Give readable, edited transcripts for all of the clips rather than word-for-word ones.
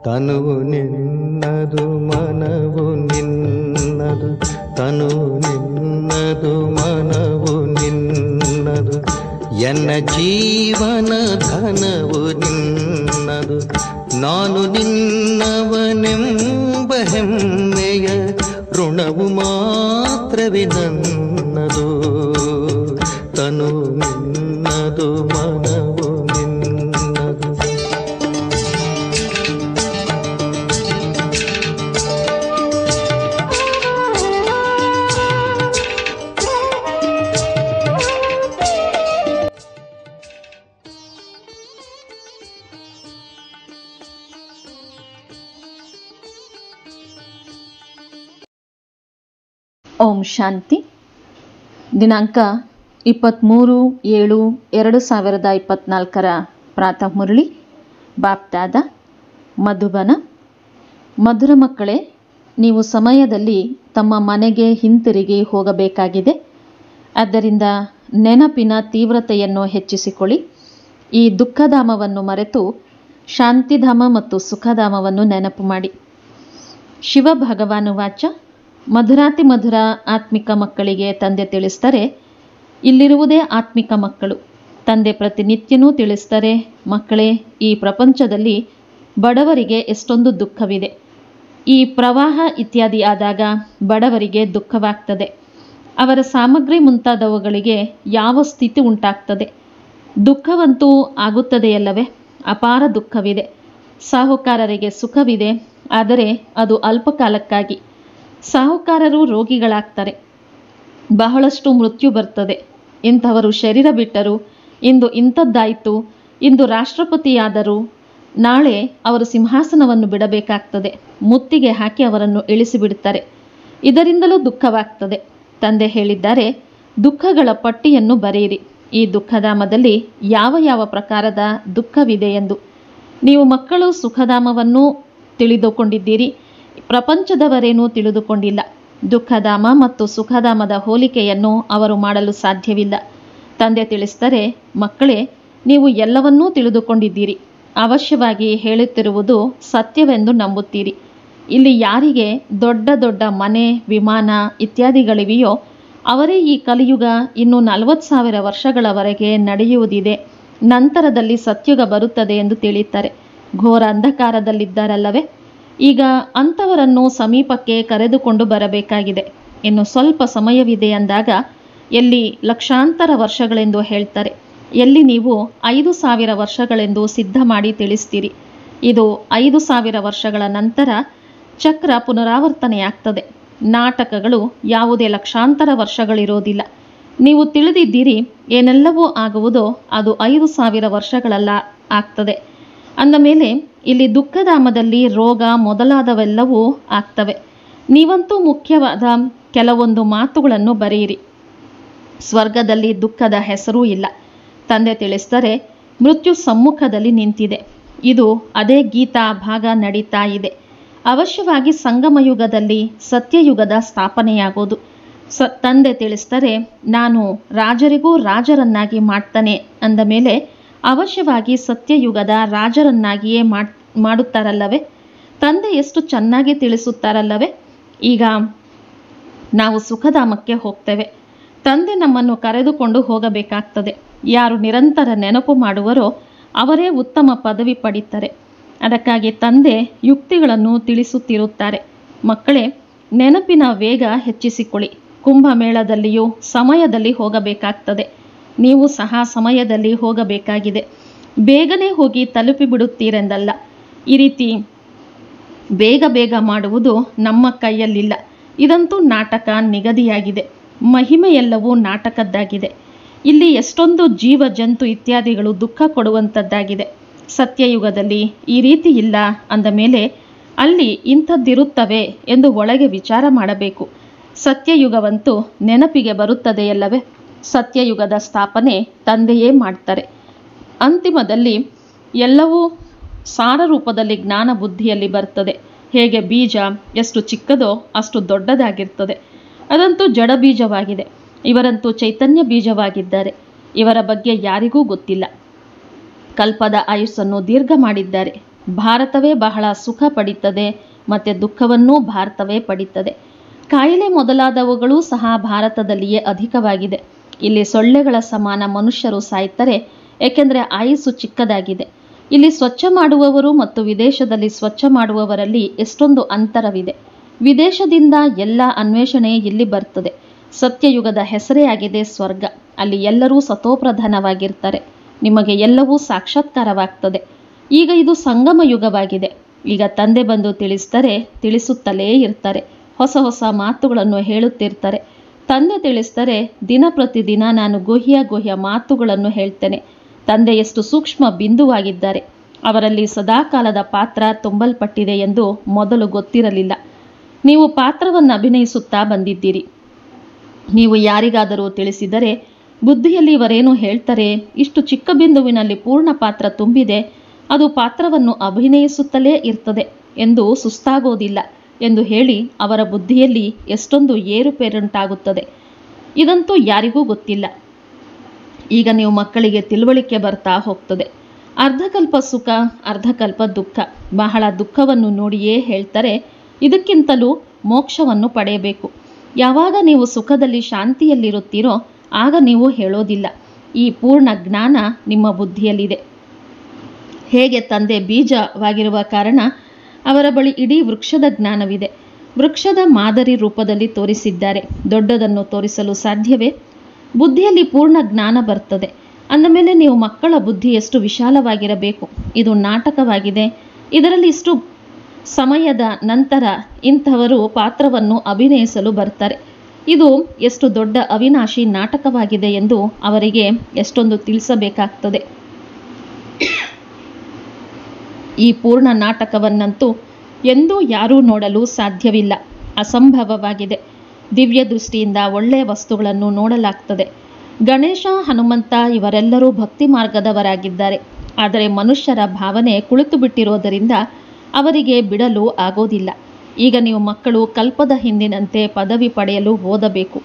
ತನುವು ನಿನ್ನದು ಮನವು ನಿನ್ನದು, ತನುವು ನಿನ್ನದು ಮನವು ನಿನ್ನದು, ಎನ್ನ ಜೀವನ ಧನವು ನಿನ್ನದು. ನಾನು ನಿನ್ನವನೆಂಬ ಹೆಮ್ಮೆಯ ಋಣವು ಮಾತ್ರವೇ ನನ್ನದು. ತನು ನಿನ್ನದು ಮನವು ನಿನ್ನದು. ಓಂ ಶಾಂತಿ. ದಿನಾಂಕ 23/7/2024 ಪ್ರಾತಃ ಮುರಳಿ ಬಾಪ್ದಾದ ಮಧುಬನ. ಮಧುರ ಮಕ್ಕಳೇ, ನೀವು ಸಮಯದಲ್ಲಿ ತಮ್ಮ ಮನೆಗೆ ಹಿಂತಿರುಗಿ ಹೋಗಬೇಕಾಗಿದೆ. ಆದ್ದರಿಂದ ನೆನಪಿನ ತೀವ್ರತೆಯನ್ನು ಹೆಚ್ಚಿಸಿಕೊಳ್ಳಿ. ಈ ದುಃಖಧಾಮವನ್ನು ಮರೆತು ಶಾಂತಿಧಾಮ ಮತ್ತು ಸುಖಧಾಮವನ್ನು ನೆನಪು ಮಾಡಿ. ಶಿವ ಭಗವಾನು ವಾಚ: ಮಧುರಾತಿ ಮಧುರ ಆತ್ಮಿಕ ಮಕ್ಕಳಿಗೆ ತಂದೆ ತಿಳಿಸ್ತಾರೆ, ಇಲ್ಲಿರುವುದೇ ಆತ್ಮಿಕ ಮಕ್ಕಳು. ತಂದೆ ಪ್ರತಿನಿತ್ಯನೂ ತಿಳಿಸ್ತಾರೆ, ಮಕ್ಕಳೇ, ಈ ಪ್ರಪಂಚದಲ್ಲಿ ಬಡವರಿಗೆ ಎಷ್ಟೊಂದು ದುಃಖವಿದೆ. ಈ ಪ್ರವಾಹ ಇತ್ಯಾದಿ ಆದಾಗ ಬಡವರಿಗೆ ದುಃಖವಾಗ್ತದೆ. ಅವರ ಸಾಮಗ್ರಿ ಮುಂತಾದವುಗಳಿಗೆ ಯಾವ ಸ್ಥಿತಿ ಉಂಟಾಗ್ತದೆ. ದುಃಖವಂತೂ ಆಗುತ್ತದೆಯಲ್ಲವೇ? ಅಪಾರ ದುಃಖವಿದೆ. ಸಾಹುಕಾರರಿಗೆ ಸುಖವಿದೆ, ಆದರೆ ಅದು ಅಲ್ಪಕಾಲಕ್ಕಾಗಿ. ಸಾಹುಕಾರರು ರೋಗಿಗಳಾಗ್ತಾರೆ, ಬಹಳಷ್ಟು ಮೃತ್ಯು ಬರ್ತದೆ. ಇಂಥವರು ಶರೀರ ಬಿಟ್ಟರು, ಇಂದು ಇಂಥದ್ದಾಯಿತು, ಇಂದು ರಾಷ್ಟ್ರಪತಿಯಾದರು, ನಾಳೆ ಅವರು ಸಿಂಹಾಸನವನ್ನು ಬಿಡಬೇಕಾಗ್ತದೆ. ಮುತ್ತಿಗೆ ಹಾಕಿ ಅವರನ್ನು ಇಳಿಸಿಬಿಡ್ತಾರೆ. ಇದರಿಂದಲೂ ದುಃಖವಾಗ್ತದೆ. ತಂದೆ ಹೇಳಿದ್ದಾರೆ, ದುಃಖಗಳ ಪಟ್ಟಿಯನ್ನು ಬರೆಯಿರಿ. ಈ ದುಃಖಧಾಮದಲ್ಲಿ ಯಾವ ಯಾವ ಪ್ರಕಾರದ ದುಃಖವಿದೆ ಎಂದು. ನೀವು ಮಕ್ಕಳು ಸುಖಧಾಮವನ್ನು ತಿಳಿದುಕೊಂಡಿದ್ದೀರಿ, ಪ್ರಪಂಚದವರೇನೂ ತಿಳಿದುಕೊಂಡಿಲ್ಲ. ದುಃಖಧಾಮ ಮತ್ತು ಸುಖಧಾಮದ ಹೋಲಿಕೆಯನ್ನು ಅವರು ಮಾಡಲು ಸಾಧ್ಯವಿಲ್ಲ. ತಂದೆ ತಿಳಿಸ್ತಾರೆ, ಮಕ್ಕಳೇ, ನೀವು ಎಲ್ಲವನ್ನೂ ತಿಳಿದುಕೊಂಡಿದ್ದೀರಿ. ಅವಶ್ಯವಾಗಿ ಹೇಳುತ್ತಿರುವುದು ಸತ್ಯವೆಂದು ನಂಬುತ್ತೀರಿ. ಇಲ್ಲಿ ಯಾರಿಗೆ ದೊಡ್ಡ ದೊಡ್ಡ ಮನೆ, ವಿಮಾನ ಇತ್ಯಾದಿಗಳಿವೆಯೋ ಅವರೇ ಈ ಕಲಿಯುಗ ಇನ್ನು 40,000 ವರ್ಷಗಳವರೆಗೆ ನಡೆಯುವುದಿದೆ, ನಂತರದಲ್ಲಿ ಸತ್ಯುಗ ಬರುತ್ತದೆ ಎಂದು ತಿಳಿಯುತ್ತಾರೆ. ಘೋರ ಅಂಧಕಾರದಲ್ಲಿದ್ದಾರಲ್ಲವೇ? ಈಗ ಅಂಥವರನ್ನು ಸಮೀಪಕ್ಕೆ ಕರೆದುಕೊಂಡು ಬರಬೇಕಾಗಿದೆ. ಇನ್ನು ಸ್ವಲ್ಪ ಸಮಯವಿದೆ ಅಂದಾಗ ಎಲ್ಲಿ ಲಕ್ಷಾಂತರ ವರ್ಷಗಳೆಂದು ಹೇಳ್ತಾರೆ, ಎಲ್ಲಿ ನೀವು 5,000 ವರ್ಷಗಳೆಂದು ಸಿದ್ಧ ಮಾಡಿ ತಿಳಿಸ್ತೀರಿ. ಇದು 5,000 ವರ್ಷಗಳ ನಂತರ ಚಕ್ರ ಪುನರಾವರ್ತನೆಯಾಗ್ತದೆ. ನಾಟಕಗಳು ಯಾವುದೇ ಲಕ್ಷಾಂತರ ವರ್ಷಗಳಿರೋದಿಲ್ಲ. ನೀವು ತಿಳಿದಿದ್ದೀರಿ, ಏನೆಲ್ಲವೂ ಆಗುವುದೋ ಅದು 5,000 ವರ್ಷಗಳೆಲ್ಲ ಆಗ್ತದೆ. ಅಂದ ಮೇಲೆ ಇಲ್ಲಿ ದುಃಖಧಾಮದಲ್ಲಿ ರೋಗ ಮೊದಲಾದವೆಲ್ಲವೂ ಆಗ್ತವೆ. ನೀವಂತೂ ಮುಖ್ಯವಾದ ಕೆಲವೊಂದು ಮಾತುಗಳನ್ನು ಬರೆಯಿರಿ. ಸ್ವರ್ಗದಲ್ಲಿ ದುಃಖದ ಹೆಸರೂ ಇಲ್ಲ. ತಂದೆ ತಿಳಿಸ್ತಾರೆ, ಮೃತ್ಯು ಸಮ್ಮುಖದಲ್ಲಿ ನಿಂತಿದೆ. ಇದು ಅದೇ ಗೀತಾ ಭಾಗ ನಡೀತಾ ಇದೆ. ಅವಶ್ಯವಾಗಿ ಸಂಗಮಯುಗದಲ್ಲಿ ಸತ್ಯಯುಗದ ಸ್ಥಾಪನೆಯಾಗೋದು. ತಂದೆ ತಿಳಿಸ್ತಾರೆ, ನಾನು ರಾಜರಿಗೂ ರಾಜರನ್ನಾಗಿ ಮಾಡ್ತಾನೆ ಅಂದ ಮೇಲೆ ಅವಶ್ಯವಾಗಿ ಸತ್ಯಯುಗದ ರಾಜರನ್ನಾಗಿಯೇ ಮಾಡುತ್ತಾರಲ್ಲವೇ? ತಂದೆ ಎಷ್ಟು ಚೆನ್ನಾಗಿ ತಿಳಿಸುತ್ತಾರಲ್ಲವೇ? ಈಗ ನಾವು ಸುಖಧಾಮಕ್ಕೆ ಹೋಗ್ತೇವೆ. ತಂದೆ ನಮ್ಮನ್ನು ಕರೆದುಕೊಂಡು ಹೋಗಬೇಕಾಗ್ತದೆ. ಯಾರು ನಿರಂತರ ನೆನಪು ಮಾಡುವರೋ ಅವರೇ ಉತ್ತಮ ಪದವಿ ಪಡೀತಾರೆ. ಅದಕ್ಕಾಗಿ ತಂದೆ ಯುಕ್ತಿಗಳನ್ನು ತಿಳಿಸುತ್ತಿರುತ್ತಾರೆ. ಮಕ್ಕಳೇ, ನೆನಪಿನ ವೇಗ ಹೆಚ್ಚಿಸಿಕೊಳ್ಳಿ. ಕುಂಭಮೇಳದಲ್ಲಿಯೂ ಸಮಯದಲ್ಲಿ ಹೋಗಬೇಕಾಗ್ತದೆ. ನೀವು ಸಹ ಸಮಯದಲ್ಲಿ ಹೋಗಬೇಕಾಗಿದೆ. ಬೇಗನೆ ಹೋಗಿ ತಲುಪಿಬಿಡುತ್ತೀರೆಂದಲ್ಲ. ಈ ರೀತಿ ಬೇಗ ಬೇಗ ಮಾಡುವುದು ನಮ್ಮ ಕೈಯಲ್ಲಿಲ್ಲ. ಇದಂತೂ ನಾಟಕ ನಿಗದಿಯಾಗಿದೆ. ಮಹಿಮೆಯೆಲ್ಲವೂ ನಾಟಕದ್ದಾಗಿದೆ. ಇಲ್ಲಿ ಎಷ್ಟೊಂದು ಜೀವ ಜಂತು ಇತ್ಯಾದಿಗಳು ದುಃಖ ಕೊಡುವಂಥದ್ದಾಗಿದೆ. ಸತ್ಯಯುಗದಲ್ಲಿ ಈ ರೀತಿ ಇಲ್ಲ ಅಂದ ಮೇಲೆ ಅಲ್ಲಿ ಇಂಥದ್ದಿರುತ್ತವೆ ಎಂದು ಒಳಗೆ ವಿಚಾರ ಮಾಡಬೇಕು. ಸತ್ಯಯುಗವಂತೂ ನೆನಪಿಗೆ ಬರುತ್ತದೆಯಲ್ಲವೇ? ಸತ್ಯಯುಗದ ಸ್ಥಾಪನೆ ತಂದೆಯೇ ಮಾಡ್ತಾರೆ. ಅಂತಿಮದಲ್ಲಿ ಎಲ್ಲವೂ ಸಾರ ರೂಪದಲ್ಲಿ ಜ್ಞಾನ ಬುದ್ಧಿಯಲ್ಲಿ ಬರ್ತದೆ. ಹೇಗೆ ಬೀಜ ಎಷ್ಟು ಚಿಕ್ಕದೋ ಅಷ್ಟು ದೊಡ್ಡದಾಗಿರ್ತದೆ. ಅದಂತೂ ಜಡ ಬೀಜವಾಗಿದೆ. ಇವರಂತೂ ಚೈತನ್ಯ ಬೀಜವಾಗಿದ್ದಾರೆ. ಇವರ ಬಗ್ಗೆ ಯಾರಿಗೂ ಗೊತ್ತಿಲ್ಲ. ಕಲ್ಪದ ಆಯುಸ್ಸನ್ನು ದೀರ್ಘ ಮಾಡಿದ್ದಾರೆ. ಭಾರತವೇ ಬಹಳ ಸುಖ ಪಡೀತದೆ ಮತ್ತು ದುಃಖವನ್ನೂ ಭಾರತವೇ ಪಡೀತದೆ. ಕಾಯಿಲೆ ಮೊದಲಾದವುಗಳೂ ಸಹ ಭಾರತದಲ್ಲಿಯೇ ಅಧಿಕವಾಗಿದೆ. ಇಲ್ಲಿ ಸೊಳ್ಳೆಗಳ ಸಮಾನ ಮನುಷ್ಯರು ಸಾಯ್ತಾರೆ, ಏಕೆಂದರೆ ಆಯುಸ್ಸು ಚಿಕ್ಕದಾಗಿದೆ. ಇಲ್ಲಿ ಸ್ವಚ್ಛ ಮಾಡುವವರು ಮತ್ತು ವಿದೇಶದಲ್ಲಿ ಸ್ವಚ್ಛ ಮಾಡುವವರಲ್ಲಿ ಎಷ್ಟೊಂದು ಅಂತರವಿದೆ. ವಿದೇಶದಿಂದ ಎಲ್ಲ ಅನ್ವೇಷಣೆ ಇಲ್ಲಿ ಬರ್ತದೆ. ಸತ್ಯಯುಗದ ಹೆಸರೇ ಆಗಿದೆ ಸ್ವರ್ಗ. ಅಲ್ಲಿ ಎಲ್ಲರೂ ಸತೋಪ್ರಧಾನವಾಗಿರ್ತಾರೆ. ನಿಮಗೆ ಎಲ್ಲವೂ ಸಾಕ್ಷಾತ್ಕಾರವಾಗ್ತದೆ. ಈಗ ಇದು ಸಂಗಮ ಯುಗವಾಗಿದೆ. ಈಗ ತಂದೆ ಬಂದು ತಿಳಿಸುತ್ತಲೇ ಇರ್ತಾರೆ. ಹೊಸ ಹೊಸ ಮಾತುಗಳನ್ನು ಹೇಳುತ್ತಿರ್ತಾರೆ. ತಂದೆ ತಿಳಿಸ್ತಾರೆ, ದಿನ ಪ್ರತಿದಿನ ನಾನು ಗುಹ್ಯ ಮಾತುಗಳನ್ನು ಹೇಳ್ತೇನೆ. ತಂದೆ ಎಷ್ಟು ಸೂಕ್ಷ್ಮ ಬಿಂದುವಾಗಿದ್ದಾರೆ. ಅವರಲ್ಲಿ ಸದಾಕಾಲದ ಪಾತ್ರ ತುಂಬಲ್ಪಟ್ಟಿದೆ ಎಂದು ಮೊದಲು ಗೊತ್ತಿರಲಿಲ್ಲ. ನೀವು ಪಾತ್ರವನ್ನು ಅಭಿನಯಿಸುತ್ತಾ ಬಂದಿದ್ದೀರಿ. ನೀವು ಯಾರಿಗಾದರೂ ತಿಳಿಸಿದರೆ ಬುದ್ಧಿಯಲ್ಲಿ ಇವರೇನು ಹೇಳ್ತಾರೆ, ಇಷ್ಟು ಚಿಕ್ಕ ಬಿಂದುವಿನಲ್ಲಿ ಪೂರ್ಣ ಪಾತ್ರ ತುಂಬಿದೆ, ಅದು ಪಾತ್ರವನ್ನು ಅಭಿನಯಿಸುತ್ತಲೇ ಇರ್ತದೆ ಎಂದು ಸುಸ್ತಾಗೋದಿಲ್ಲ ಎಂದು ಹೇಳಿ ಅವರ ಬುದ್ಧಿಯಲ್ಲಿ ಎಷ್ಟೊಂದು ಏರುಪೇರುಂಟಾಗುತ್ತದೆ. ಇದಂತೂ ಯಾರಿಗೂ ಗೊತ್ತಿಲ್ಲ. ಈಗ ನೀವು ಮಕ್ಕಳಿಗೆ ತಿಳುವಳಿಕೆ ಬರ್ತಾ ಹೋಗ್ತದೆ. ಅರ್ಧಕಲ್ಪ ಸುಖ, ಅರ್ಧಕಲ್ಪ ದುಃಖ. ಬಹಳ ದುಃಖವನ್ನು ನೋಡಿಯೇ ಹೇಳ್ತಾರೆ, ಇದಕ್ಕಿಂತಲೂ ಮೋಕ್ಷವನ್ನು ಪಡೆಯಬೇಕು. ಯಾವಾಗ ನೀವು ಸುಖದಲ್ಲಿ ಶಾಂತಿಯಲ್ಲಿರುತ್ತೀರೋ ಆಗ ನೀವು ಹೇಳೋದಿಲ್ಲ. ಈ ಪೂರ್ಣ ಜ್ಞಾನ ನಿಮ್ಮ ಬುದ್ಧಿಯಲ್ಲಿದೆ. ಹೇಗೆ ತಂದೆ ಬೀಜವಾಗಿರುವ ಕಾರಣ ಅವರ ಬಳಿ ಇಡೀ ವೃಕ್ಷದ ಜ್ಞಾನವಿದೆ. ವೃಕ್ಷದ ಮಾದರಿ ರೂಪದಲ್ಲಿ ತೋರಿಸಿದ್ದಾರೆ. ದೊಡ್ಡದನ್ನು ತೋರಿಸಲು ಸಾಧ್ಯವೇ? ಬುದ್ಧಿಯಲ್ಲಿ ಪೂರ್ಣ ಜ್ಞಾನ ಬರ್ತದೆ. ಅಂದಮೇಲೆ ನೀವು ಮಕ್ಕಳ ಬುದ್ಧಿ ಎಷ್ಟು ವಿಶಾಲವಾಗಿರಬೇಕು. ಇದು ನಾಟಕವಾಗಿದೆ. ಇದರಲ್ಲಿ ಇಷ್ಟು ಸಮಯದ ನಂತರ ಇಂಥವರು ಪಾತ್ರವನ್ನು ಅಭಿನಯಿಸಲು ಬರ್ತಾರೆ. ಇದು ಎಷ್ಟು ದೊಡ್ಡ ಅವಿನಾಶಿ ನಾಟಕವಾಗಿದೆ ಎಂದು ಅವರಿಗೆ ಎಷ್ಟೊಂದು ತಿಳಿಸಬೇಕಾಗ್ತದೆ. ಈ ಪೂರ್ಣ ನಾಟಕವನ್ನಂತೂ ಎಂದೂ ಯಾರೂ ನೋಡಲು ಸಾಧ್ಯವಿಲ್ಲ. ಅಸಂಭವವಾಗಿದೆ. ದಿವ್ಯ ದೃಷ್ಟಿಯಿಂದ ಒಳ್ಳೆಯ ವಸ್ತುಗಳನ್ನು ನೋಡಲಾಗ್ತದೆ. ಗಣೇಶ, ಹನುಮಂತ ಇವರೆಲ್ಲರೂ ಭಕ್ತಿ ಮಾರ್ಗದವರಾಗಿದ್ದಾರೆ. ಆದರೆ ಮನುಷ್ಯರ ಭಾವನೆ ಕುಳಿತು ಬಿಟ್ಟಿರೋದರಿಂದ ಅವರಿಗೆ ಬಿಡಲು ಆಗೋದಿಲ್ಲ. ಈಗ ನೀವು ಮಕ್ಕಳು ಕಲ್ಪದ ಹಿಂದಿನಂತೆ ಪದವಿ ಪಡೆಯಲು ಓದಬೇಕು,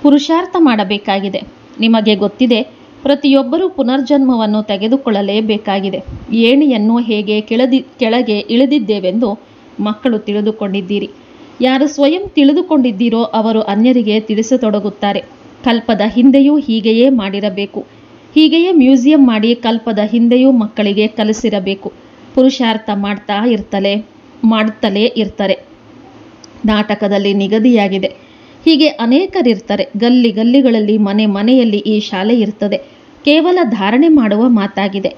ಪುರುಷಾರ್ಥ ಮಾಡಬೇಕಾಗಿದೆ. ನಿಮಗೆ ಗೊತ್ತಿದೆ, ಪ್ರತಿಯೊಬ್ಬರೂ ಪುನರ್ಜನ್ಮವನ್ನು ತೆಗೆದುಕೊಳ್ಳಲೇಬೇಕಾಗಿದೆ. ಏಣಿಯನ್ನು ಹೇಗೆ ಕೆಳಗೆ ಇಳಿದಿದ್ದೇವೆಂದು ಮಕ್ಕಳು ತಿಳಿದುಕೊಂಡಿದ್ದೀರಿ. ಯಾರು ಸ್ವಯಂ ತಿಳಿದುಕೊಂಡಿದ್ದೀರೋ ಅವರು ಅನ್ಯರಿಗೆ ತಿಳಿಸತೊಡಗುತ್ತಾರೆ. ಕಲ್ಪದ ಹಿಂದೆಯೂ ಹೀಗೆಯೇ ಮಾಡಿರಬೇಕು. ಹೀಗೆಯೇ ಮ್ಯೂಸಿಯಂ ಮಾಡಿ ಕಲ್ಪದ ಹಿಂದೆಯೂ ಮಕ್ಕಳಿಗೆ ಕಲಿಸಿರಬೇಕು. ಪುರುಷಾರ್ಥ ಮಾಡುತ್ತಲೇ ಇರ್ತಾರೆ. ನಾಟಕದಲ್ಲಿ ನಿಗದಿಯಾಗಿದೆ. ಹೀಗೆ ಅನೇಕರಿರ್ತಾರೆ. ಗಲ್ಲಿಗಳಲ್ಲಿ ಮನೆಯಲ್ಲಿ ಈ ಶಾಲೆ ಇರ್ತದೆ. ಕೇವಲ ಧಾರಣೆ ಮಾಡುವ ಮಾತಾಗಿದೆ.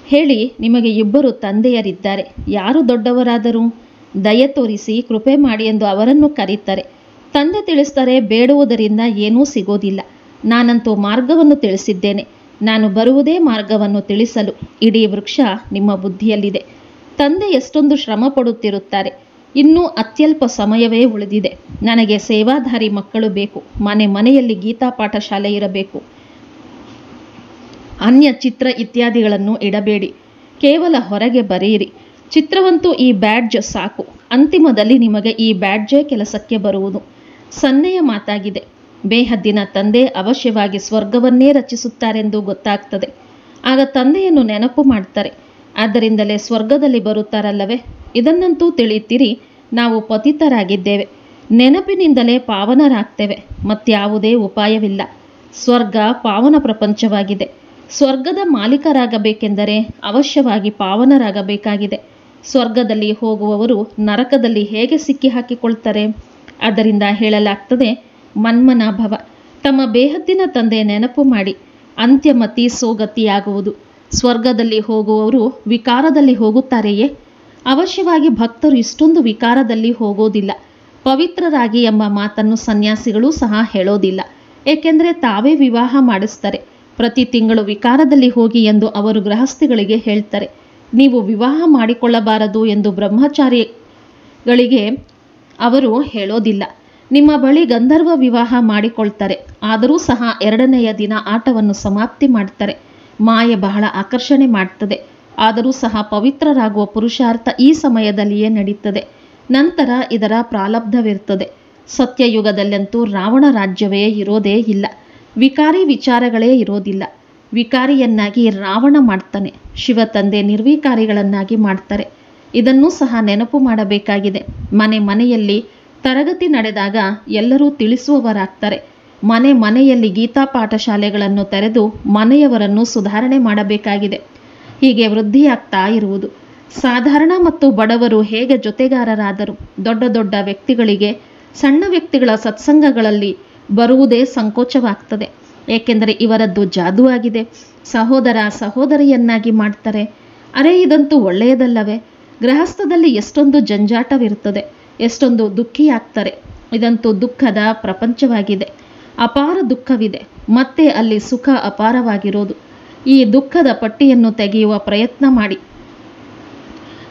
ಹೇಳಿ, ನಿಮಗೆ ಇಬ್ಬರು ತಂದೆಯರಿದ್ದಾರೆ. ಯಾರು ದೊಡ್ಡವರಾದರೂ ದಯೆ ತೋರಿಸಿ ಕೃಪೆ ಮಾಡಿ ಎಂದು ಅವರನ್ನು ಕರೀತಾರೆ. ತಂದೆ ತಿಳಿಸ್ತಾರೆ, ಬೇಡುವುದರಿಂದ ಏನೂ ಸಿಗೋದಿಲ್ಲ. ನಾನಂತೂ ಮಾರ್ಗವನ್ನು ತಿಳಿಸಿದ್ದೇನೆ. ನಾನು ಬರುವುದೇ ಮಾರ್ಗವನ್ನು ತಿಳಿಸಲು. ಇಡೀ ವೃಕ್ಷ ನಿಮ್ಮ ಬುದ್ಧಿಯಲ್ಲಿದೆ. ತಂದೆ ಎಷ್ಟೊಂದು ಶ್ರಮ ಪಡುತ್ತಿರುತ್ತಾರೆ. ಇನ್ನೂ ಅತ್ಯಲ್ಪ ಸಮಯವೇ ಉಳಿದಿದೆ. ನನಗೆ ಸೇವಾಧಾರಿ ಮಕ್ಕಳು ಬೇಕು. ಮನೆಯಲ್ಲಿ ಗೀತಾ ಪಾಠಶಾಲೆ ಇರಬೇಕು. ಅನ್ಯ ಚಿತ್ರ ಇತ್ಯಾದಿಗಳನ್ನು ಇಡಬೇಡಿ. ಕೇವಲ ಹೊರಗೆ ಬರೆಯಿರಿ. ಚಿತ್ರವಂತೂ ಈ ಬ್ಯಾಡ್ಜ್ ಸಾಕು. ಅಂತಿಮದಲ್ಲಿ ನಿಮಗೆ ಈ ಬ್ಯಾಡ್ಜೇ ಕೆಲಸಕ್ಕೆ ಬರುವುದು. ಸನ್ನೆಯ ಮಾತಾಗಿದೆ. ಬೇಹದ್ದಿನ ತಂದೆ ಅವಶ್ಯವಾಗಿ ಸ್ವರ್ಗವನ್ನೇ ರಚಿಸುತ್ತಾರೆಂದು ಗೊತ್ತಾಗ್ತದೆ. ಆಗ ತಂದೆಯನ್ನು ನೆನಪು ಮಾಡ್ತಾರೆ. ಆದ್ದರಿಂದಲೇ ಸ್ವರ್ಗದಲ್ಲಿ ಬರುತ್ತಾರಲ್ಲವೇ? ಇದನ್ನಂತೂ ತಿಳಿಯುತ್ತೀರಿ, ನಾವು ಪತಿತರಾಗಿದ್ದೇವೆ. ನೆನಪಿನಿಂದಲೇ ಪಾವನರಾಗ್ತೇವೆ. ಮತ್ಯಾವುದೇ ಉಪಾಯವಿಲ್ಲ. ಸ್ವರ್ಗ ಪಾವನ ಪ್ರಪಂಚವಾಗಿದೆ. ಸ್ವರ್ಗದ ಮಾಲೀಕರಾಗಬೇಕೆಂದರೆ ಅವಶ್ಯವಾಗಿ ಪಾವನರಾಗಬೇಕಾಗಿದೆ. ಸ್ವರ್ಗದಲ್ಲಿ ಹೋಗುವವರು ನರಕದಲ್ಲಿ ಹೇಗೆ ಸಿಕ್ಕಿ ಹಾಕಿಕೊಳ್ತಾರೆ? ಆದ್ದರಿಂದ ಹೇಳಲಾಗ್ತದೆ, ಮನ್ಮನಾಭವ. ತಮ್ಮ ಬೇಹದ್ದಿನ ತಂದೆ ನೆನಪು ಮಾಡಿ. ಅಂತ್ಯಮತಿ ಸೋಗತಿಯಾಗುವುದು. ಸ್ವರ್ಗದಲ್ಲಿ ಹೋಗುವವರು ವಿಕಾರದಲ್ಲಿ ಹೋಗುತ್ತಾರೆಯೇ? ಅವಶ್ಯವಾಗಿ ಭಕ್ತರು ಇಷ್ಟೊಂದು ವಿಕಾರದಲ್ಲಿ ಹೋಗೋದಿಲ್ಲ. ಪವಿತ್ರರಾಗಿ ಎಂಬ ಮಾತನ್ನು ಸನ್ಯಾಸಿಗಳು ಸಹ ಹೇಳೋದಿಲ್ಲ. ಏಕೆಂದರೆ ತಾವೇ ವಿವಾಹ ಮಾಡಿಸ್ತಾರೆ. ಪ್ರತಿ ತಿಂಗಳು ವಿಕಾರದಲ್ಲಿ ಹೋಗಿ ಎಂದು ಅವರು ಗೃಹಸ್ಥಿಗಳಿಗೆ ಹೇಳ್ತಾರೆ. ನೀವು ವಿವಾಹ ಮಾಡಿಕೊಳ್ಳಬಾರದು ಎಂದು ಬ್ರಹ್ಮಚಾರಿಗಳಿಗೆ ಅವರು ಹೇಳೋದಿಲ್ಲ. ನಿಮ್ಮ ಬಳಿ ಗಂಧರ್ವ ವಿವಾಹ ಮಾಡಿಕೊಳ್ತಾರೆ. ಆದರೂ ಸಹ 2ನೆಯ ದಿನ ಆಟವನ್ನು ಸಮಾಪ್ತಿ ಮಾಡ್ತಾರೆ. ಮಾಯೆ ಬಹಳ ಆಕರ್ಷಣೆ ಮಾಡ್ತದೆ. ಆದರೂ ಸಹ ಪವಿತ್ರರಾಗುವ ಪುರುಷಾರ್ಥ ಈ ಸಮಯದಲ್ಲಿಯೇ ನಡೀತದೆ. ನಂತರ ಇದರ ಪ್ರಾರಬ್ಧವಿರ್ತದೆ. ಸತ್ಯಯುಗದಲ್ಲಂತೂ ರಾವಣ ರಾಜ್ಯವೇ ಇರೋದೇ ಇಲ್ಲ. ವಿಕಾರಿ ವಿಚಾರಗಳೇ ಇರೋದಿಲ್ಲ. ವಿಕಾರಿಯನ್ನಾಗಿ ರಾವಣ ಮಾಡ್ತಾನೆ. ಶಿವ ತಂದೆ ನಿರ್ವಿಕಾರಿಗಳನ್ನಾಗಿ ಮಾಡ್ತಾರೆ. ಇದನ್ನೂ ಸಹ ನೆನಪು ಮಾಡಬೇಕಾಗಿದೆ. ಮನೆಯಲ್ಲಿ ತರಗತಿ ನಡೆದಾಗ ಎಲ್ಲರೂ ತಿಳಿಸುವವರಾಗ್ತಾರೆ. ಮನೆಯಲ್ಲಿ ಗೀತಾ ಪಾಠಶಾಲೆಗಳನ್ನು ತೆರೆದು ಮನೆಯವರನ್ನು ಸುಧಾರಣೆ ಮಾಡಬೇಕಾಗಿದೆ. ಹೀಗೆ ವೃದ್ಧಿಯಾಗ್ತಾ ಇರುವುದು. ಸಾಧಾರಣ ಮತ್ತು ಬಡವರು ಹೇಗೆ ಜೊತೆಗಾರರಾದರು. ದೊಡ್ಡ ದೊಡ್ಡ ವ್ಯಕ್ತಿಗಳಿಗೆ ಸಣ್ಣ ವ್ಯಕ್ತಿಗಳ ಸತ್ಸಂಗಗಳಲ್ಲಿ ಬರುವುದೇ ಸಂಕೋಚವಾಗ್ತದೆ. ಏಕೆಂದರೆ ಇವರದ್ದು ಜಾದೂ ಆಗಿದೆ. ಸಹೋದರ ಸಹೋದರಿಯನ್ನಾಗಿ ಮಾಡ್ತಾರೆ. ಅರೆ, ಇದಂತೂ ಒಳ್ಳೆಯದಲ್ಲವೇ? ಗೃಹಸ್ಥದಲ್ಲಿ ಎಷ್ಟೊಂದು ಜಂಜಾಟವಿರುತ್ತದೆ, ಎಷ್ಟೊಂದು ದುಃಖಿಯಾಗ್ತಾರೆ. ಇದಂತೂ ದುಃಖದ ಪ್ರಪಂಚವಾಗಿದೆ. ಅಪಾರ ದುಃಖವಿದೆ. ಮತ್ತೆ ಅಲ್ಲಿ ಸುಖ ಅಪಾರವಾಗಿರೋದು. ಈ ದುಃಖದ ಪಟ್ಟಿಯನ್ನು ತೆಗೆಯುವ ಪ್ರಯತ್ನ ಮಾಡಿ.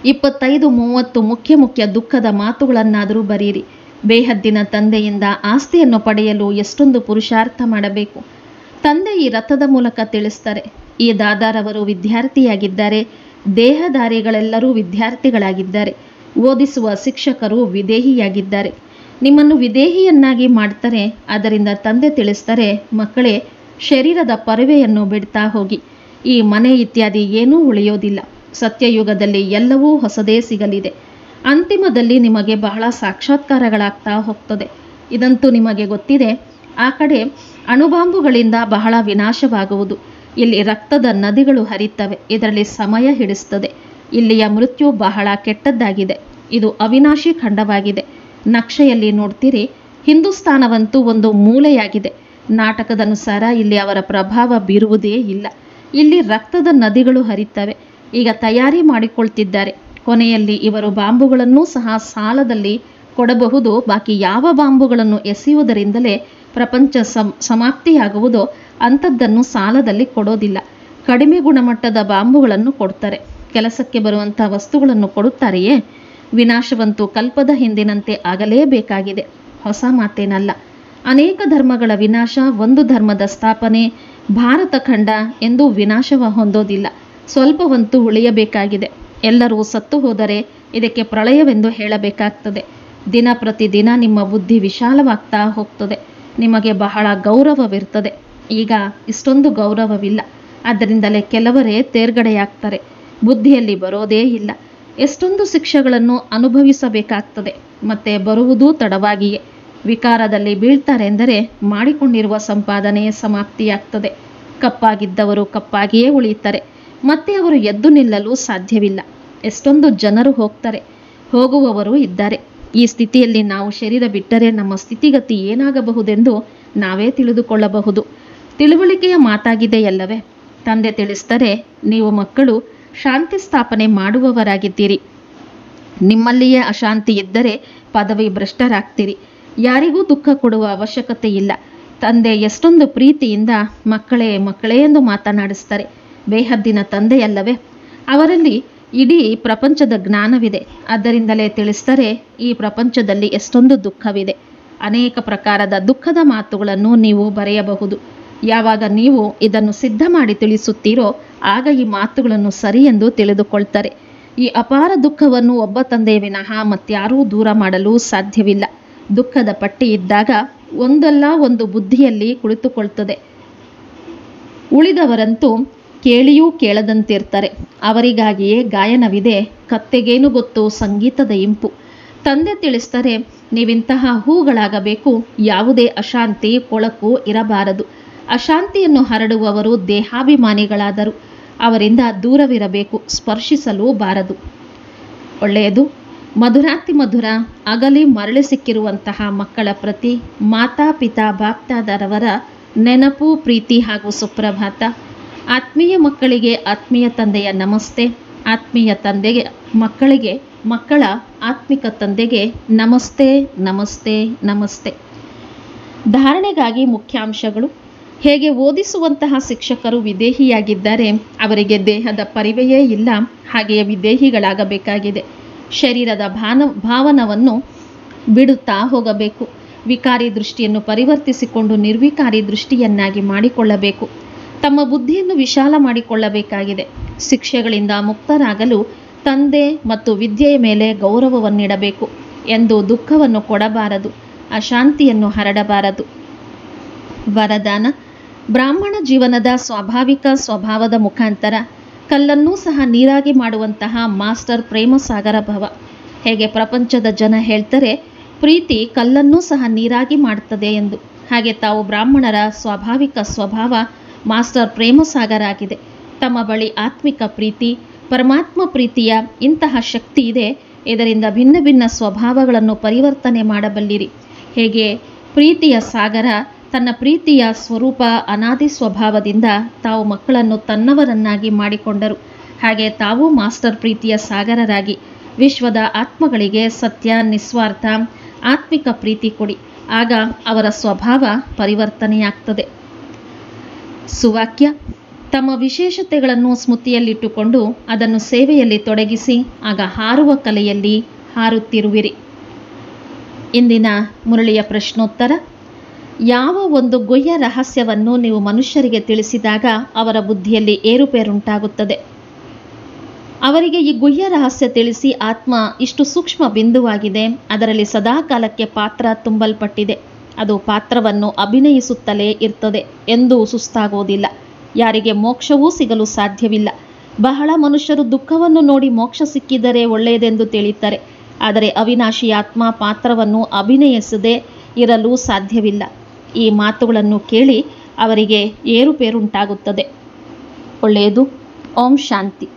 25-30 ಮುಖ್ಯ ದುಃಖದ ಮಾತುಗಳನ್ನಾದರೂ ಬರೀರಿ. ಬೇಹದ್ದಿನ ತಂದೆಯಿಂದ ಆಸ್ತಿಯನ್ನು ಪಡೆಯಲು ಎಷ್ಟೊಂದು ಪುರುಷಾರ್ಥ ಮಾಡಬೇಕು. ತಂದೆ ಈ ರಥದ ಮೂಲಕ ತಿಳಿಸ್ತಾರೆ. ಈ ದಾದಾರವರು ವಿದ್ಯಾರ್ಥಿಯಾಗಿದ್ದಾರೆ. ದೇಹಧಾರಿಗಳೆಲ್ಲರೂ ವಿದ್ಯಾರ್ಥಿಗಳಾಗಿದ್ದಾರೆ. ಓದಿಸುವ ಶಿಕ್ಷಕರು ವಿದೇಹಿಯಾಗಿದ್ದಾರೆ. ನಿಮ್ಮನ್ನು ವಿದೇಹಿಯನ್ನಾಗಿ ಮಾಡ್ತಾರೆ. ಅದರಿಂದ ತಂದೆ ತಿಳಿಸ್ತಾರೆ, ಮಕ್ಕಳೇ, ಶರೀರದ ಪರವೆಯನ್ನು ಬಿಡ್ತಾ ಹೋಗಿ. ಈ ಮನೆ ಇತ್ಯಾದಿ ಏನೂ ಉಳಿಯೋದಿಲ್ಲ. ಸತ್ಯಯುಗದಲ್ಲಿ ಎಲ್ಲವೂ ಹೊಸದೇ ಸಿಗಲಿದೆ. ಅಂತಿಮದಲ್ಲಿ ನಿಮಗೆ ಬಹಳ ಸಾಕ್ಷಾತ್ಕಾರಗಳಾಗ್ತಾ ಹೋಗ್ತದೆ. ಇದಂತೂ ನಿಮಗೆ ಗೊತ್ತಿದೆ. ಆ ಕಡೆ ಅಣುಬಾಂಬುಗಳಿಂದ ಬಹಳ ವಿನಾಶವಾಗುವುದು. ಇಲ್ಲಿ ರಕ್ತದ ನದಿಗಳು ಹರಿತವೆ. ಇದರಲ್ಲಿ ಸಮಯ ಹಿಡಿಸ್ತದೆ. ಇಲ್ಲಿಯ ಮೃತ್ಯು ಬಹಳ ಕೆಟ್ಟದ್ದಾಗಿದೆ. ಇದು ಅವಿನಾಶಿ ಖಂಡವಾಗಿದೆ. ನಕ್ಷೆಯಲ್ಲಿ ನೋಡ್ತೀರಿ, ಹಿಂದೂಸ್ತಾನವಂತೂ ಒಂದು ಮೂಲೆಯಾಗಿದೆ. ನಾಟಕದನುಸಾರ ಇಲ್ಲಿ ಅವರ ಪ್ರಭಾವ ಬೀರುವುದೇ ಇಲ್ಲ. ಇಲ್ಲಿ ರಕ್ತದ ನದಿಗಳು ಹರಿತವೆ. ಈಗ ತಯಾರಿ ಮಾಡಿಕೊಳ್ತಿದ್ದಾರೆ. ಕೊನೆಯಲ್ಲಿ ಇವರು ಬಾಂಬುಗಳನ್ನೂ ಸಹ ಸಾಲದಲ್ಲಿ ಕೊಡಬಹುದು. ಬಾಕಿ ಯಾವ ಬಾಂಬುಗಳನ್ನು ಎಸೆಯುವುದರಿಂದಲೇ ಪ್ರಪಂಚ ಸಮಾಪ್ತಿಯಾಗುವುದೋ ಅಂಥದ್ದನ್ನು ಸಾಲದಲ್ಲಿ ಕೊಡೋದಿಲ್ಲ. ಕಡಿಮೆ ಗುಣಮಟ್ಟದ ಬಾಂಬುಗಳನ್ನು ಕೊಡ್ತಾರೆ. ಕೆಲಸಕ್ಕೆ ಬರುವಂಥ ವಸ್ತುಗಳನ್ನು ಕೊಡುತ್ತಾರೆಯೇ? ವಿನಾಶವಂತೂ ಕಲ್ಪದ ಹಿಂದಿನಂತೆ ಆಗಲೇಬೇಕಾಗಿದೆ. ಹೊಸ ಮಾತೇನಲ್ಲ. ಅನೇಕ ಧರ್ಮಗಳ ವಿನಾಶ, ಒಂದು ಧರ್ಮದ ಸ್ಥಾಪನೆ. ಭಾರತ ಖಂಡ ಎಂದೂ ವಿನಾಶವ ಹೊಂದೋದಿಲ್ಲ. ಸ್ವಲ್ಪವಂತೂ ಉಳಿಯಬೇಕಾಗಿದೆ. ಎಲ್ಲರೂ ಸತ್ತು ಹೋದರೆ ಇದಕ್ಕೆ ಪ್ರಳಯವೆಂದು ಹೇಳಬೇಕಾಗ್ತದೆ. ದಿನ ಪ್ರತಿದಿನ ನಿಮ್ಮ ಬುದ್ಧಿ ವಿಶಾಲವಾಗ್ತಾ ಹೋಗ್ತದೆ. ನಿಮಗೆ ಬಹಳ ಗೌರವವಿರ್ತದೆ. ಈಗ ಇಷ್ಟೊಂದು ಗೌರವವಿಲ್ಲ. ಅದರಿಂದಲೇ ಕೆಲವರೇ ತೇರ್ಗಡೆಯಾಗ್ತಾರೆ. ಬುದ್ಧಿಯಲ್ಲಿ ಬರೋದೇ ಇಲ್ಲ. ಎಷ್ಟೊಂದು ಶಿಕ್ಷೆಗಳನ್ನು ಅನುಭವಿಸಬೇಕಾಗ್ತದೆ. ಮತ್ತೆ ಬರುವುದೂ ತಡವಾಗಿಯೇ. ವಿಕಾರದಲ್ಲಿ ಬೀಳ್ತಾರೆ ಎಂದರೆ ಮಾಡಿಕೊಂಡಿರುವ ಸಂಪಾದನೆ ಸಮಾಪ್ತಿಯಾಗ್ತದೆ. ಕಪ್ಪಾಗಿದ್ದವರು ಕಪ್ಪಾಗಿಯೇ ಉಳಿಯುತ್ತಾರೆ. ಮತ್ತೆ ಅವರು ಎದ್ದು ನಿಲ್ಲಲು ಸಾಧ್ಯವಿಲ್ಲ. ಎಷ್ಟೊಂದು ಜನರು ಹೋಗ್ತಾರೆ, ಹೋಗುವವರು ಇದ್ದಾರೆ. ಈ ಸ್ಥಿತಿಯಲ್ಲಿ ನಾವು ಶರೀರ ಬಿಟ್ಟರೆ ನಮ್ಮ ಸ್ಥಿತಿಗತಿ ಏನಾಗಬಹುದೆಂದು ನಾವೇ ತಿಳಿದುಕೊಳ್ಳಬಹುದು. ತಿಳುವಳಿಕೆಯ ಮಾತಾಗಿದೆಯಲ್ಲವೇ? ತಂದೆ ತಿಳಿಸ್ತಾರೆ, ನೀವು ಮಕ್ಕಳು ಶಾಂತಿ ಸ್ಥಾಪನೆ ಮಾಡುವವರಾಗಿದ್ದೀರಿ. ನಿಮ್ಮಲ್ಲಿಯೇ ಅಶಾಂತಿ ಇದ್ದರೆ ಪದವಿ ಭ್ರಷ್ಟರಾಗ್ತೀರಿ. ಯಾರಿಗೂ ದುಃಖ ಕೊಡುವ ಅವಶ್ಯಕತೆ ಇಲ್ಲ. ತಂದೆ ಎಷ್ಟೊಂದು ಪ್ರೀತಿಯಿಂದ ಮಕ್ಕಳೇ ಮಕ್ಕಳೇ ಎಂದು ಮಾತನಾಡಿಸ್ತಾರೆ. ಬೇಹದ್ದಿನ ತಂದೆಯಲ್ಲವೇ? ಅವರಲ್ಲಿ ಇಡೀ ಪ್ರಪಂಚದ ಜ್ಞಾನವಿದೆ. ಅದರಿಂದಲೇ ತಿಳಿಸ್ತಾರೆ, ಈ ಪ್ರಪಂಚದಲ್ಲಿ ಎಷ್ಟೊಂದು ದುಃಖವಿದೆ. ಅನೇಕ ಪ್ರಕಾರದ ದುಃಖದ ಮಾತುಗಳನ್ನು ನೀವು ಬರೆಯಬಹುದು. ಯಾವಾಗ ನೀವು ಇದನ್ನು ಸಿದ್ಧ ಮಾಡಿ ತಿಳಿಸುತ್ತೀರೋ ಆಗ ಈ ಮಾತುಗಳನ್ನು ಸರಿ ಎಂದು ತಿಳಿದುಕೊಳ್ತಾರೆ. ಈ ಅಪಾರ ದುಃಖವನ್ನು ಒಬ್ಬ ತಂದೆಯ ವಿನಃ ಮತ್ಯಾರೂ ದೂರ ಮಾಡಲು ಸಾಧ್ಯವಿಲ್ಲ. ದುಃಖದ ಪಟ್ಟಿ ಇದ್ದಾಗ ಒಂದಲ್ಲ ಒಂದು ಬುದ್ಧಿಯಲ್ಲಿ ಕುಳಿತುಕೊಳ್ತದೆ. ಉಳಿದವರಂತೂ ಕೇಳಿಯೂ ಕೇಳದಂತಿರ್ತಾರೆ. ಅವರಿಗಾಗಿಯೇ ಗಾಯನವಿದೆ. ಕತ್ತೆಗೇನು ಗೊತ್ತು ಸಂಗೀತದ ಇಂಪು. ತಂದೆ ತಿಳಿಸ್ತಾರೆ, ನೀವಿಂತಹ ಹೂಗಳಾಗಬೇಕು. ಯಾವುದೇ ಅಶಾಂತಿ ಕೊಳಕು ಇರಬಾರದು. ಅಶಾಂತಿಯನ್ನು ಹರಡುವವರು ದೇಹಾಭಿಮಾನಿಗಳಾದರು. ಅವರಿಂದ ದೂರವಿರಬೇಕು, ಸ್ಪರ್ಶಿಸಲೂ ಬಾರದು. ಒಳ್ಳೆಯದು. ಮಧುರಾತಿ ಮಧುರ ಅಗಲಿ ಮರಳಿ ಸಿಕ್ಕಿರುವಂತಹ ಮಕ್ಕಳ ಪ್ರತಿ ಮಾತಾ ಪಿತಾ ಬಾಪ್ತಾದರವರ ನೆನಪು, ಪ್ರೀತಿ ಹಾಗೂ ಸುಪ್ರಭಾತ. ಆತ್ಮೀಯ ಮಕ್ಕಳಿಗೆ ಆತ್ಮೀಯ ತಂದೆಯ ನಮಸ್ತೆ. ಆತ್ಮೀಯ ತಂದೆಗೆ ಮಕ್ಕಳಿಗೆ, ಮಕ್ಕಳ ಆತ್ಮಿಕ ತಂದೆಗೆ ನಮಸ್ತೆ ನಮಸ್ತೆ ನಮಸ್ತೆ. ಧಾರಣೆಗಾಗಿ ಮುಖ್ಯಾಂಶಗಳು. ಹೇಗೆ ಓದಿಸುವಂತಹ ಶಿಕ್ಷಕರು ವಿದೇಹಿಯಾಗಿದ್ದಾರೆ, ಅವರಿಗೆ ದೇಹದ ಪರಿವೆಯೇ ಇಲ್ಲ, ಹಾಗೆಯೇ ವಿದೇಹಿಗಳಾಗಬೇಕಾಗಿದೆ. ಶರೀರದ ಭಾವನವನ್ನು ಬಿಡುತ್ತಾ ಹೋಗಬೇಕು. ವಿಕಾರಿ ದೃಷ್ಟಿಯನ್ನು ಪರಿವರ್ತಿಸಿಕೊಂಡು ನಿರ್ವಿಕಾರಿ ದೃಷ್ಟಿಯನ್ನಾಗಿ ಮಾಡಿಕೊಳ್ಳಬೇಕು. ತಮ್ಮ ಬುದ್ಧಿಯನ್ನು ವಿಶಾಲ ಮಾಡಿಕೊಳ್ಳಬೇಕಾಗಿದೆ. ಶಿಕ್ಷೆಗಳಿಂದ ಮುಕ್ತರಾಗಲು ತಂದೆ ಮತ್ತು ವಿದ್ಯೆಯ ಮೇಲೆ ಗೌರವವನ್ನಿಡಬೇಕು. ಎಂದು ದುಃಖವನ್ನು ಕೊಡಬಾರದು, ಅಶಾಂತಿಯನ್ನು ಹರಡಬಾರದು. ವರದಾನ. ಬ್ರಾಹ್ಮಣ ಜೀವನದ ಸ್ವಾಭಾವಿಕ ಸ್ವಭಾವದ ಮುಖಾಂತರ ಕಲ್ಲನ್ನೂ ಸಹ ನೀರಾಗಿ ಮಾಡುವಂತಹ ಮಾಸ್ಟರ್ ಪ್ರೇಮಸಾಗರ ಭವ. ಹೇಗೆ ಪ್ರಪಂಚದ ಜನ ಹೇಳ್ತಾರೆ ಪ್ರೀತಿ ಕಲ್ಲನ್ನೂ ಸಹ ನೀರಾಗಿ ಮಾಡುತ್ತದೆ ಎಂದು, ಹಾಗೆ ತಾವು ಬ್ರಾಹ್ಮಣರ ಸ್ವಾಭಾವಿಕ ಸ್ವಭಾವ ಮಾಸ್ಟರ್ ಪ್ರೇಮಸಾಗರ ಆಗಿದೆ. ತಮ್ಮ ಬಳಿ ಆತ್ಮಿಕ ಪ್ರೀತಿ, ಪರಮಾತ್ಮ ಪ್ರೀತಿಯ ಇಂತಹ ಶಕ್ತಿ ಇದೆ. ಇದರಿಂದ ಭಿನ್ನ ಭಿನ್ನ ಸ್ವಭಾವಗಳನ್ನು ಪರಿವರ್ತನೆ ಮಾಡಬಲ್ಲಿರಿ. ಹೇಗೆ ಪ್ರೀತಿಯ ಸಾಗರ ತನ್ನ ಪ್ರೀತಿಯ ಸ್ವರೂಪ ಅನಾದಿ ಸ್ವಭಾವದಿಂದ ತಾವು ಮಕ್ಕಳನ್ನು ತನ್ನವರನ್ನಾಗಿ ಮಾಡಿಕೊಂಡರು, ಹಾಗೆ ತಾವು ಮಾಸ್ಟರ್ ಪ್ರೀತಿಯ ಸಾಗರರಾಗಿ ವಿಶ್ವದ ಆತ್ಮಗಳಿಗೆ ಸತ್ಯ, ನಿಸ್ವಾರ್ಥ, ಆತ್ಮಿಕ ಪ್ರೀತಿ ಕೊಡಿ. ಆಗ ಅವರ ಸ್ವಭಾವ ಪರಿವರ್ತನೆಯಾಗ್ತದೆ. ಸುವಾಕ್ಯ: ತಮ್ಮ ವಿಶೇಷತೆಗಳನ್ನು ಸ್ಮೃತಿಯಲ್ಲಿಟ್ಟುಕೊಂಡು ಅದನ್ನು ಸೇವೆಯಲ್ಲಿ ತೊಡಗಿಸಿ, ಆಗ ಹಾರುವ ಕಲೆಯಲ್ಲಿ ಹಾರುತ್ತಿರುವಿರಿ. ಇಂದಿನ ಮುರಳಿಯ ಪ್ರಶ್ನೋತ್ತರ: ಯಾವ ಒಂದು ಗುಹ್ಯ ರಹಸ್ಯವನ್ನು ನೀವು ಮನುಷ್ಯರಿಗೆ ತಿಳಿಸಿದಾಗ ಅವರ ಬುದ್ಧಿಯಲ್ಲಿ ಏರುಪೇರುಂಟಾಗುತ್ತದೆ? ಅವರಿಗೆ ಈ ಗುಹ್ಯ ರಹಸ್ಯ ತಿಳಿಸಿ, ಆತ್ಮ ಇಷ್ಟು ಸೂಕ್ಷ್ಮ ಬಿಂದುವಾಗಿದೆ, ಅದರಲ್ಲಿ ಸದಾಕಾಲಕ್ಕೆ ಪಾತ್ರ ತುಂಬಲ್ಪಟ್ಟಿದೆ, ಅದು ಪಾತ್ರವನ್ನು ಅಭಿನಯಿಸುತ್ತಲೇ ಇರ್ತದೆ, ಎಂದೂ ಸುಸ್ತಾಗೋದಿಲ್ಲ, ಯಾರಿಗೆ ಮೋಕ್ಷವೂ ಸಿಗಲು ಸಾಧ್ಯವಿಲ್ಲ. ಬಹಳ ಮನುಷ್ಯರು ದುಃಖವನ್ನು ನೋಡಿ ಮೋಕ್ಷ ಸಿಕ್ಕಿದರೆ ಒಳ್ಳೆಯದೆಂದು ತಿಳಿಯುತ್ತಾರೆ, ಆದರೆ ಅವಿನಾಶಿ ಆತ್ಮ ಪಾತ್ರವನ್ನು ಅಭಿನಯಿಸದೆ ಇರಲು ಸಾಧ್ಯವಿಲ್ಲ. ಈ ಮಾತುಗಳನ್ನು ಕೇಳಿ ಅವರಿಗೆ ಏರುಪೇರುಂಟಾಗುತ್ತದೆ. ಒಳ್ಳೆಯದು. ಓಂ ಶಾಂತಿ.